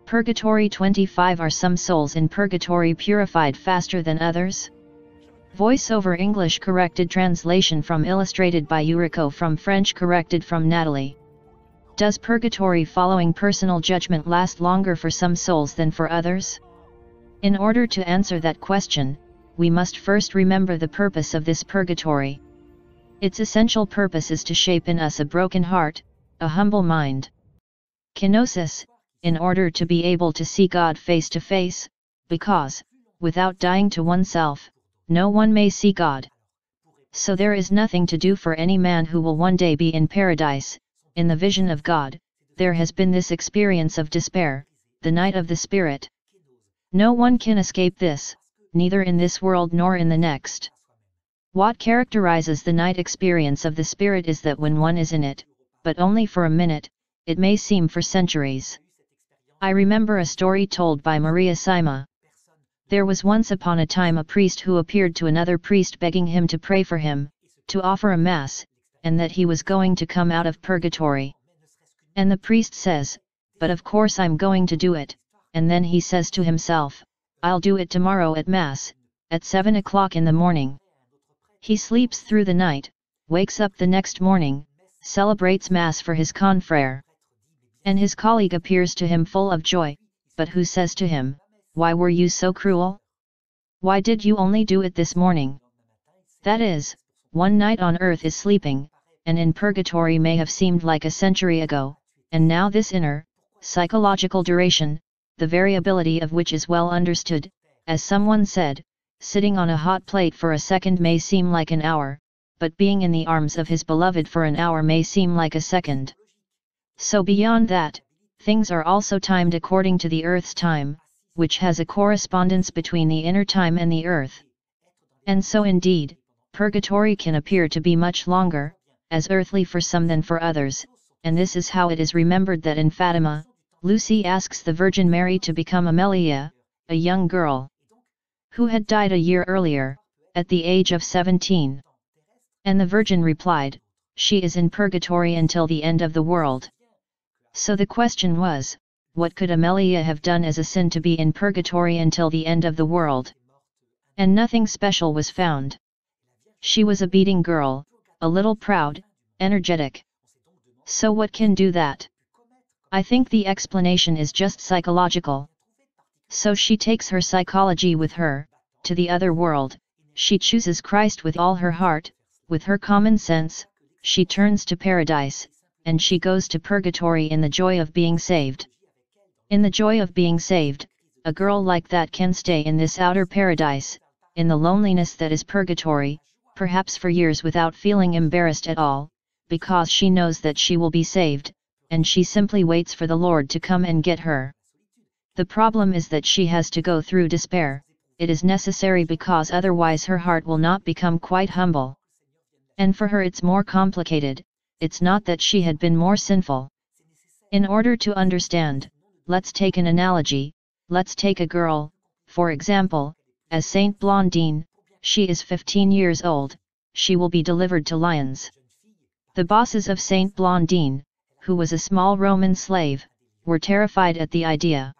Purgatory 25. Are some souls in purgatory purified faster than others? Voiceover English corrected translation from illustrated by Eurico from French corrected from Natalie. Does purgatory following personal judgment last longer for some souls than for others? In order to answer that question, we must first remember the purpose of this purgatory. Its essential purpose is to shape in us a broken heart, a humble mind. Kenosis, in order to be able to see God face to face, because, without dying to oneself, no one may see God. So there is nothing to do for any man who will one day be in paradise. In the vision of God, there has been this experience of despair, the night of the spirit. No one can escape this, neither in this world nor in the next. What characterises the night experience of the spirit is that when one is in it, but only for a minute, it may seem for centuries. I remember a story told by Maria Sima. There was once upon a time a priest who appeared to another priest begging him to pray for him, to offer a mass, and that he was going to come out of purgatory. And the priest says, "But of course I'm going to do it," and then he says to himself, "I'll do it tomorrow at Mass, at 7 o'clock in the morning." He sleeps through the night, wakes up the next morning, celebrates Mass for his confrere. And his colleague appears to him full of joy, but who says to him, "Why were you so cruel? Why did you only do it this morning?" That is, one night on earth is sleeping, and in purgatory may have seemed like a century ago, and now this inner, psychological duration, the variability of which is well understood, as someone said, sitting on a hot plate for a second may seem like an hour, but being in the arms of his beloved for an hour may seem like a second. So beyond that, things are also timed according to the earth's time, which has a correspondence between the inner time and the earth. And so indeed, purgatory can appear to be much longer, as earthly for some than for others, and this is how it is remembered that in Fatima, Lucie asks the Virgin Mary to become Amelia, a young girl who had died a year earlier, at the age of 17. And the Virgin replied, "She is in purgatory until the end of the world." So the question was, what could Amelia have done as a sin to be in purgatory until the end of the world? And nothing special was found. She was a beating girl, a little proud, energetic. So what can do that? I think the explanation is just psychological. So she takes her psychology with her, to the other world, she chooses Christ with all her heart, with her common sense, she turns to paradise, and she goes to purgatory in the joy of being saved. In the joy of being saved, a girl like that can stay in this outer paradise, in the loneliness that is purgatory, perhaps for years without feeling embarrassed at all, because she knows that she will be saved, and she simply waits for the Lord to come and get her. The problem is that she has to go through despair. It is necessary because otherwise her heart will not become quite humble. And for her it's more complicated, it's not that she had been more sinful. In order to understand, let's take an analogy, let's take a girl, for example, as Saint Blandine. She is 15 years old, she will be delivered to lions. The bosses of Saint Blandine, who was a small Roman slave, were terrified at the idea.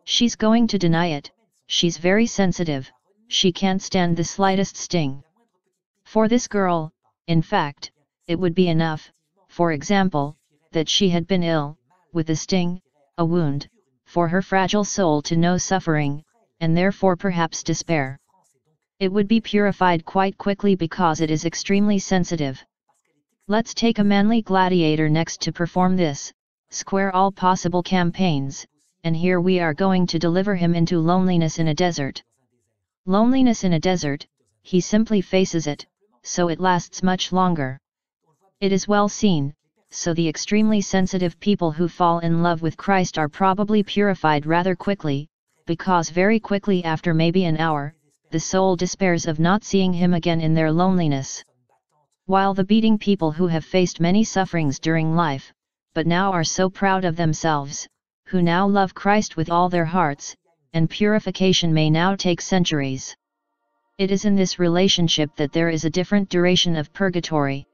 She's going to deny it, she's very sensitive, she can't stand the slightest sting. For this girl, in fact, it would be enough, for example, that she had been ill, with a sting, a wound, for her fragile soul to know suffering, and therefore perhaps despair. It would be purified quite quickly because it is extremely sensitive. Let's take a manly gladiator next to perform this, square all possible campaigns, and here we are going to deliver him into loneliness in a desert. Loneliness in a desert, he simply faces it, so it lasts much longer. It is well seen, so the extremely sensitive people who fall in love with Christ are probably purified rather quickly, because very quickly after maybe an hour, the soul despairs of not seeing him again in their loneliness. While the beating people who have faced many sufferings during life, but now are so proud of themselves, who now love Christ with all their hearts, and purification may now take centuries. It is in this relationship that there is a different duration of purgatory.